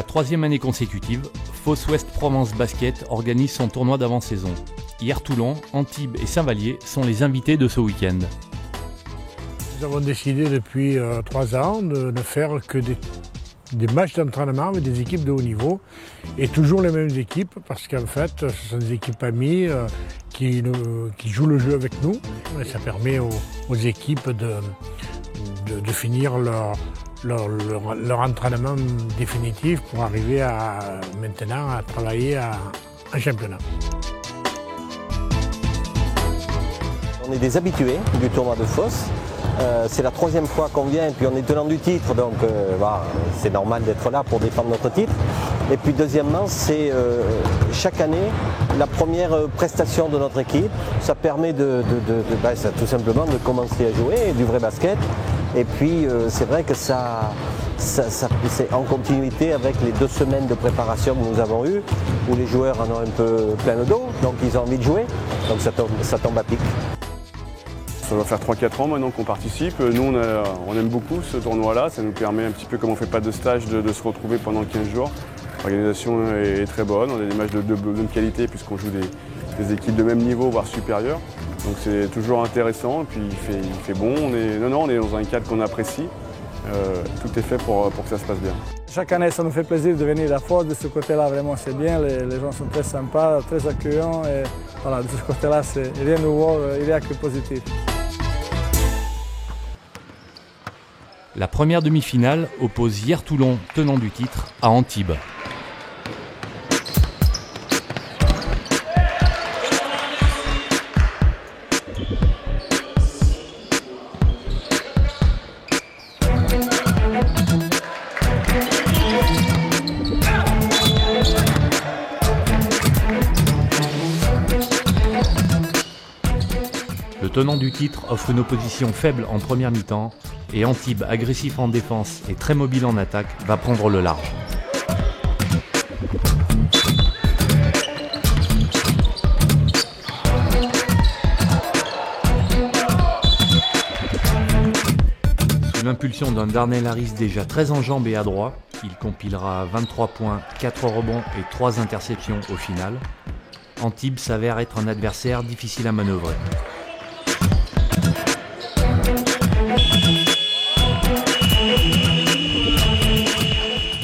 la 3e année consécutive, Fosse Ouest Provence Basket organise son tournoi d'avant-saison. Hier, Toulon, Antibes et Saint-Vallier sont les invités de ce week-end. Nous avons décidé depuis 3 ans de ne faire que des matchs d'entraînement avec des équipes de haut niveau et toujours les mêmes équipes parce qu'en fait ce sont des équipes amies qui jouent le jeu avec nous et ça permet aux équipes de finir leur entraînement définitif pour arriver maintenant à travailler en championnat. On est des habitués du tournoi de Fosse. C'est la 3e fois qu'on vient et puis on est tenant du titre, donc c'est normal d'être là pour défendre notre titre. Et puis deuxièmement, c'est chaque année la première prestation de notre équipe. Ça permet tout simplement de commencer à jouer du vrai basket. Et puis c'est vrai que ça c'est en continuité avec les 2 semaines de préparation que nous avons eues, où les joueurs en ont un peu plein le dos, donc ils ont envie de jouer, donc ça tombe à pic. Ça va faire 3-4 ans maintenant qu'on participe. Nous, on aime beaucoup ce tournoi-là. Ça nous permet un petit peu, comme on ne fait pas de stage, de se retrouver pendant 15 jours. L'organisation est très bonne. On a des matchs de bonne qualité puisqu'on joue des équipes de même niveau, voire supérieures. Donc c'est toujours intéressant. Puis il fait bon. On est dans un cadre qu'on apprécie. Tout est fait pour que ça se passe bien. Chaque année, ça nous fait plaisir de venir à Fosse. De ce côté-là, vraiment, c'est bien. Les gens sont très sympas, très accueillants. Et voilà, de ce côté-là, c'est rien de nouveau, il n'y a que positif. La première demi-finale oppose hier Toulon, tenant du titre, à Antibes. Le tenant du titre offre une opposition faible en première mi-temps et Antibes, agressif en défense et très mobile en attaque, va prendre le large. Sous l'impulsion d'un Darnell Harris déjà très enjambé et adroit, il compilera 23 points, 4 rebonds et 3 interceptions au final. Antibes s'avère être un adversaire difficile à manœuvrer.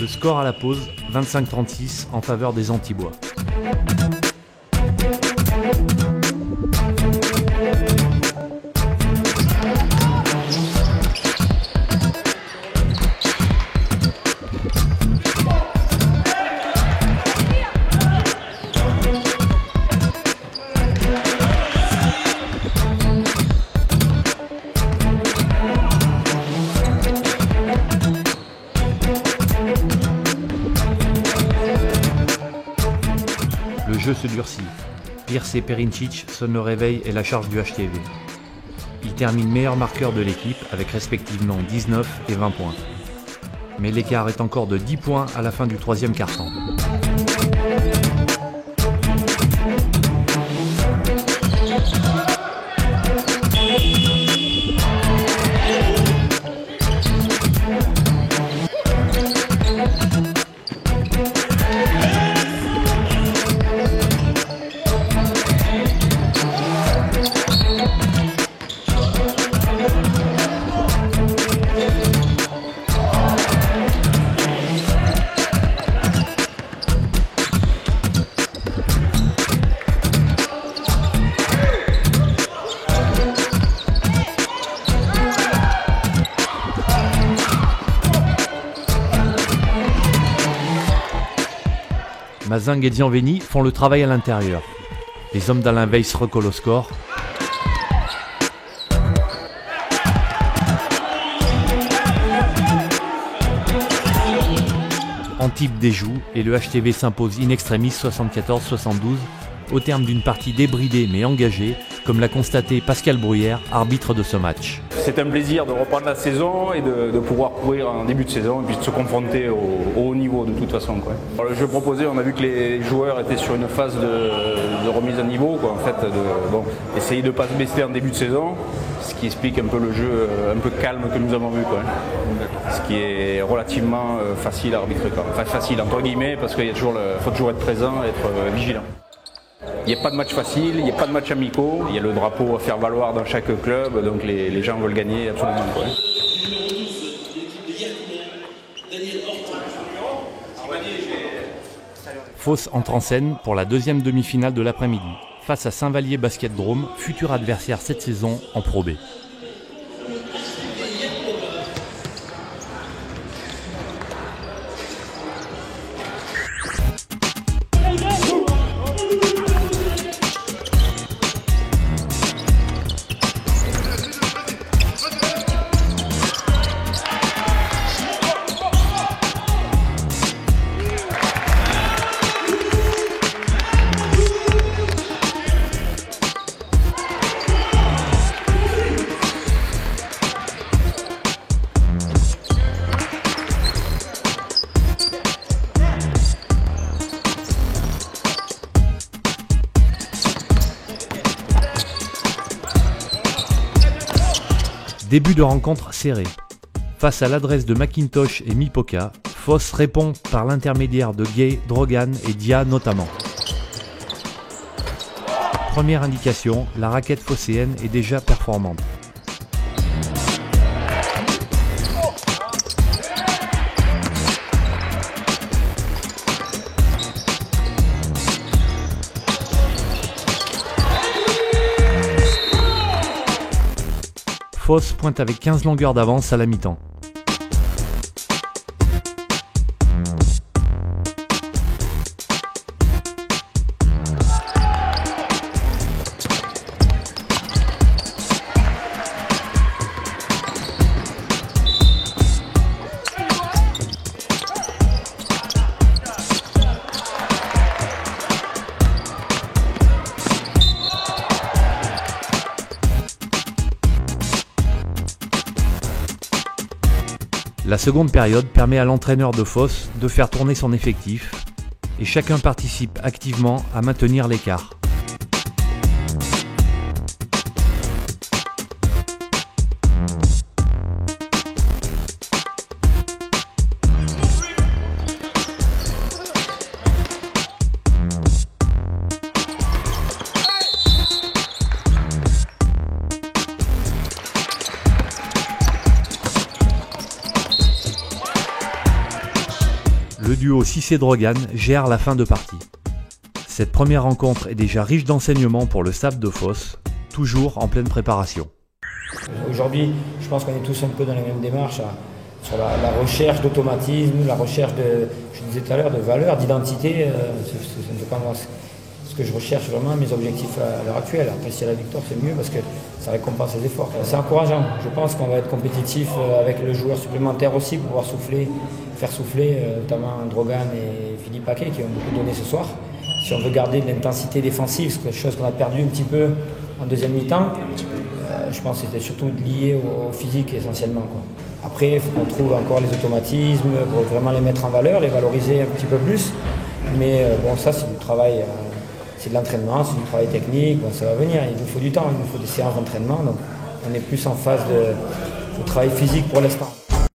Le score à la pause, 25-36 en faveur des Antibois. Le jeu se durcit. Pierce et Perincic sonnent le réveil et la charge du HTV. Ils terminent meilleurs marqueurs de l'équipe avec respectivement 19 et 20 points. Mais l'écart est encore de 10 points à la fin du 3e quart-temps. Mazing et Zianveni font le travail à l'intérieur. Les hommes d'Alain Weiss recollent au score. Antibes déjoue et le HTV s'impose in extremis 74-72 au terme d'une partie débridée mais engagée, comme l'a constaté Pascal Bruyère, arbitre de ce match. C'est un plaisir de reprendre la saison et de pouvoir courir en début de saison et puis de se confronter au haut niveau de toute façon, quoi. Alors, le jeu proposé, on a vu que les joueurs étaient sur une phase de remise à niveau, quoi, en fait, essayer de ne pas se baisser en début de saison ce qui explique un peu le jeu un peu calme que nous avons vu, quoi. Ce qui est relativement facile à arbitrer, quoi. Enfin facile entre guillemets, parce qu'il faut toujours être présent et être vigilant. Il n'y a pas de match facile, il n'y a pas de match amicaux, il y a le drapeau à faire valoir dans chaque club, donc les gens veulent gagner absolument, quoi. Fos entre en scène pour la deuxième demi-finale de l'après-midi, face à Saint-Vallier Basket Drôme, futur adversaire cette saison en Pro B. Début de rencontre serré. Face à l'adresse de McIntosh et Mipoca, Fos répond par l'intermédiaire de Gay, Drogan et Dia notamment. Première indication, la raquette phocéenne est déjà performante. Fos pointe avec 15 longueurs d'avance à la mi-temps. La seconde période permet à l'entraîneur de Fos de faire tourner son effectif et chacun participe activement à maintenir l'écart. Le duo Cissé-Drogan gère la fin de partie. Cette première rencontre est déjà riche d'enseignements pour le staff de Fos, toujours en pleine préparation. Aujourd'hui, je pense qu'on est tous un peu dans la même démarche sur la recherche d'automatisme, la recherche je disais tout à l'heure, de valeur, d'identité. C'est un peu pas moi ce que je recherche vraiment, mes objectifs à l'heure actuelle. Après, si y a la victoire, c'est mieux parce que ça récompense les efforts. C'est encourageant. Je pense qu'on va être compétitif avec le joueur supplémentaire aussi pour pouvoir faire souffler notamment Drogan et Philippe Paquet qui ont beaucoup donné ce soir. Si on veut garder de l'intensité défensive, c'est quelque chose qu'on a perdu un petit peu en deuxième mi-temps, je pense que c'était surtout lié au physique essentiellement, quoi. Après, il faut qu'on trouve encore les automatismes pour vraiment les mettre en valeur, les valoriser un petit peu plus. Mais bon, ça c'est du travail, c'est de l'entraînement, c'est du travail technique, bon, ça va venir. Il nous faut du temps, il nous faut des séances d'entraînement. Donc on est plus en phase de travail physique pour l'instant.